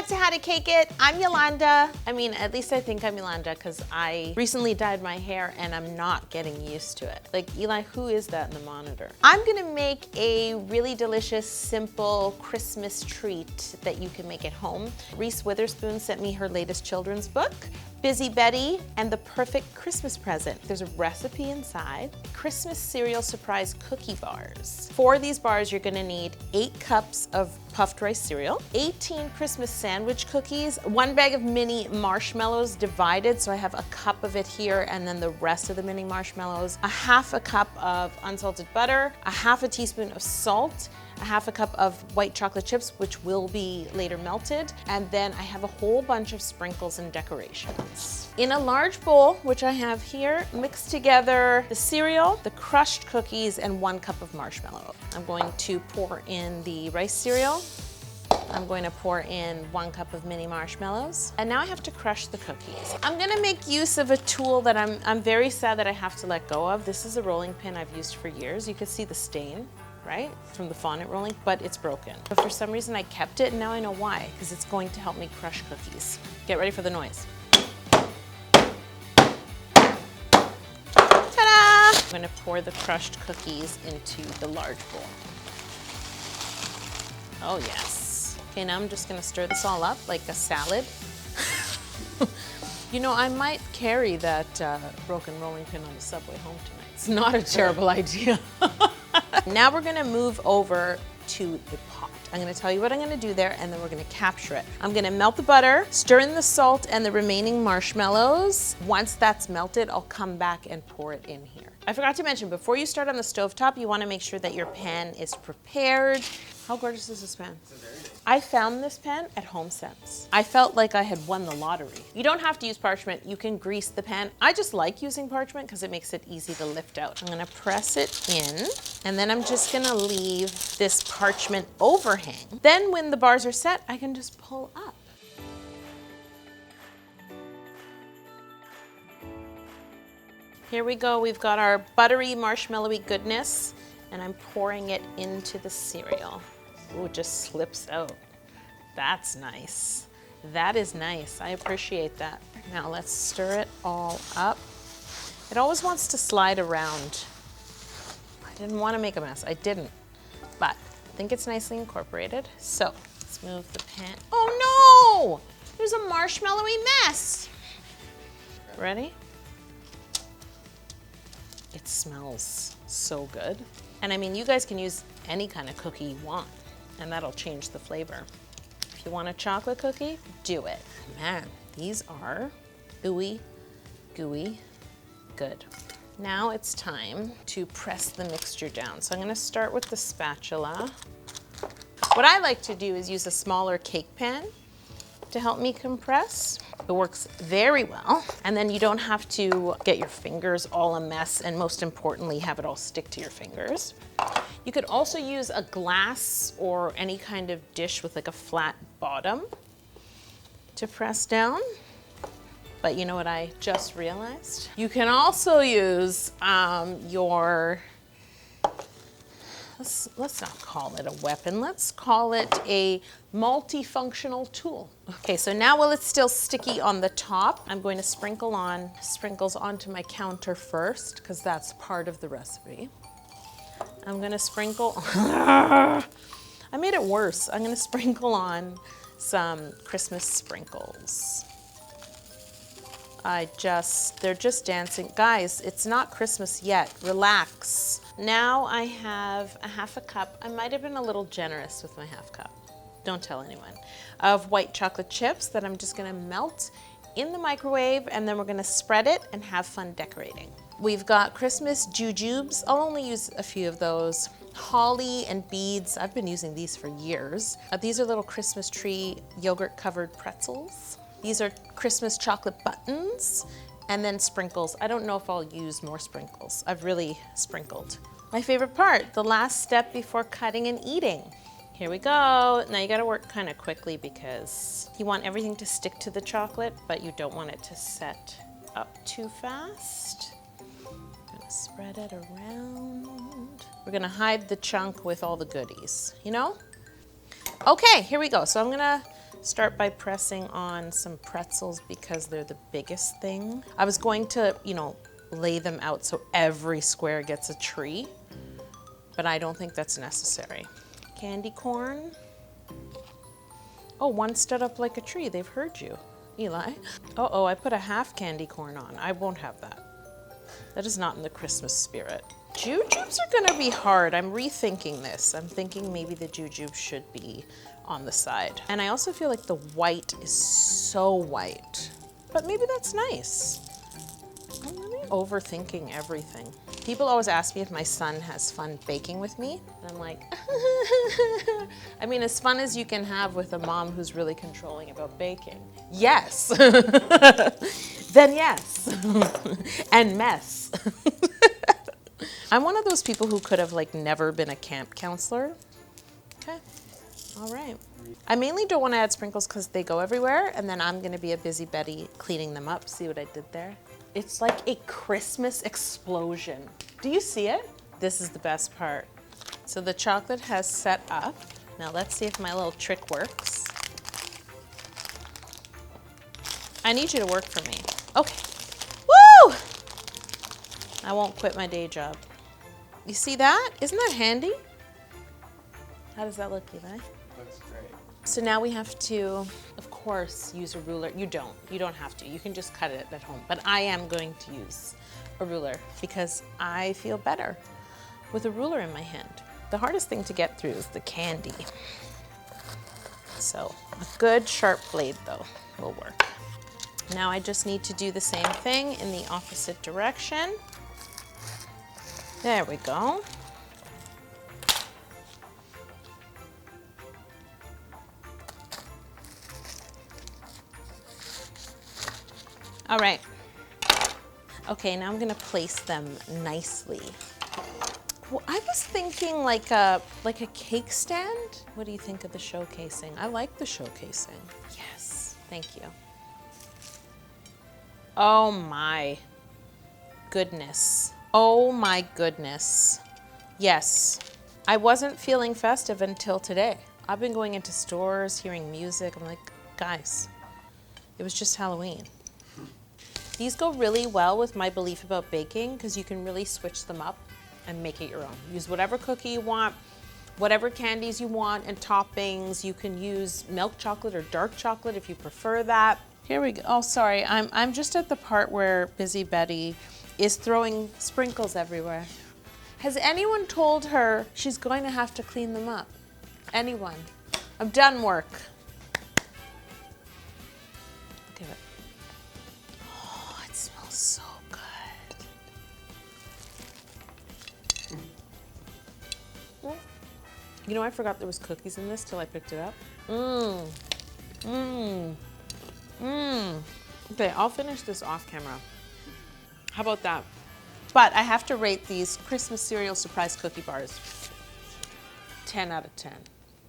back to How to Cake It. I'm Yolanda. I mean, at least I think I'm Yolanda because I recently dyed my hair and I'm not getting used to it. Like, Eli, who is that in the monitor? I'm gonna make a really delicious, simple Christmas treat that you can make at home. Reese Witherspoon sent me her latest children's book, Busy Betty and the Perfect Christmas Present. There's a recipe inside. Christmas cereal surprise cookie bars. For these bars, you're gonna need 8 cups of puffed rice cereal, 18 Christmas sandwich cookies, 1 bag of mini marshmallows divided, so I have a cup of it here and then the rest of the mini marshmallows, a half a cup of unsalted butter, a half a teaspoon of salt, a half a cup of white chocolate chips, which will be later melted, and then I have a whole bunch of sprinkles and decorations. In a large bowl, which I have here, mix together the cereal, the crushed cookies, and 1 cup of marshmallow. I'm going to pour in the rice cereal. I'm going to pour in 1 cup of mini marshmallows. And now I have to crush the cookies. I'm gonna make use of a tool that I'm very sad that I have to let go of. This is a rolling pin I've used for years. You can see the stain, right? From the fondant rolling, but it's broken. But for some reason I kept it and now I know why, because it's going to help me crush cookies. Get ready for the noise. Ta-da! I'm gonna pour the crushed cookies into the large bowl. Oh yes. Okay, now I'm just gonna stir this all up like a salad. You know, I might carry that broken rolling pin on the subway home tonight. It's not a terrible idea. Now we're gonna move over to the pot. I'm gonna tell you what I'm gonna do there and then we're gonna capture it. I'm gonna melt the butter, stir in the salt and the remaining marshmallows. Once that's melted, I'll come back and pour it in here. I forgot to mention, before you start on the stovetop, you wanna make sure that your pan is prepared. How gorgeous is this pan? I found this pan at HomeSense. I felt like I had won the lottery. You don't have to use parchment, you can grease the pan. I just like using parchment because it makes it easy to lift out. I'm gonna press it in, and then I'm just gonna leave this parchment overhang. Then when the bars are set, I can just pull up. Here we go, we've got our buttery, marshmallowy goodness, and I'm pouring it into the cereal. Ooh, it just slips out. That's nice. That is nice, I appreciate that. Now let's stir it all up. It always wants to slide around. I didn't want to make a mess, I didn't. But I think it's nicely incorporated. So let's move the pan. Oh no! There's a marshmallowy mess. Ready? It smells so good. And I mean, you guys can use any kind of cookie you want, and that'll change the flavor. If you want a chocolate cookie, do it. Man, these are ooey, gooey, good. Now it's time to press the mixture down. So I'm gonna start with the spatula. What I like to do is use a smaller cake pan to help me compress. It works very well. And then you don't have to get your fingers all a mess and most importantly, have it all stick to your fingers. You could also use a glass or any kind of dish with like a flat bottom to press down. But you know what I just realized? You can also use your, let's not call it a weapon, let's call it a multifunctional tool. Okay, so now while it's still sticky on the top, I'm going to sprinkle on sprinkles onto my counter first, because that's part of the recipe. I'm gonna sprinkle, I made it worse. I'm gonna sprinkle on some Christmas sprinkles. They're just dancing. Guys, it's not Christmas yet, relax. Now I have a half a cup, I might have been a little generous with my half cup, don't tell anyone, of white chocolate chips that I'm just gonna melt in the microwave, and then we're gonna spread it and have fun decorating. We've got Christmas jujubes. I'll only use a few of those. Holly and beads, I've been using these for years. These are little Christmas tree yogurt covered pretzels. These are Christmas chocolate buttons, and then sprinkles. I don't know if I'll use more sprinkles. I've really sprinkled. My favorite part, the last step before cutting and eating. Here we go. Now you gotta work kind of quickly because you want everything to stick to the chocolate, but you don't want it to set up too fast. I'm gonna spread it around. We're gonna hide the chunk with all the goodies, you know? Okay, here we go. So I'm gonna Start by pressing on some pretzels because they're the biggest thing. I was going to, lay them out so every square gets a tree, but I don't think that's necessary. Candy corn. Oh, one stood up like a tree. They've heard you, Eli. Uh-oh, I put a half candy corn on. I won't have that. That is not in the Christmas spirit. Jujubes are gonna be hard. I'm rethinking this. I'm thinking maybe the jujube should be on the side. And I also feel like the white is so white, but maybe that's nice. I'm really overthinking everything. People always ask me if my son has fun baking with me. And I'm like, I mean, as fun as you can have with a mom who's really controlling about baking. Yes. Then yes. And mess. I'm one of those people who could have never been a camp counselor. Okay, all right. I mainly don't want to add sprinkles because they go everywhere, and then I'm gonna be a busy Betty cleaning them up. See what I did there? It's like a Christmas explosion. Do you see it? This is the best part. So the chocolate has set up. Now let's see if my little trick works. I need you to work for me. Okay. Woo! I won't quit my day job. You see that? Isn't that handy? How does that look, Eli? Looks great. So now we have to, of course, use a ruler. You don't have to. You can just cut it at home. But I am going to use a ruler because I feel better with a ruler in my hand. The hardest thing to get through is the candy. So a good sharp blade though will work. Now I just need to do the same thing in the opposite direction. There we go. All right. Okay, now I'm gonna place them nicely. Well, I was thinking like a cake stand. What do you think of the showcasing? I like the showcasing. Yes, thank you. Oh my goodness. Oh my goodness. Yes, I wasn't feeling festive until today. I've been going into stores, hearing music. I'm like, guys, it was just Halloween. These go really well with my belief about baking because you can really switch them up and make it your own. Use whatever cookie you want, whatever candies you want and toppings. You can use milk chocolate or dark chocolate if you prefer that. Here we go. Oh, sorry, I'm just at the part where Busy Betty is throwing sprinkles everywhere. Has anyone told her she's going to have to clean them up? Anyone? I've done work. Look at it. Oh, it smells so good. You know, I forgot there was cookies in this till I picked it up. Okay, I'll finish this off camera. How about that? But I have to rate these Christmas cereal surprise cookie bars 10 out of 10.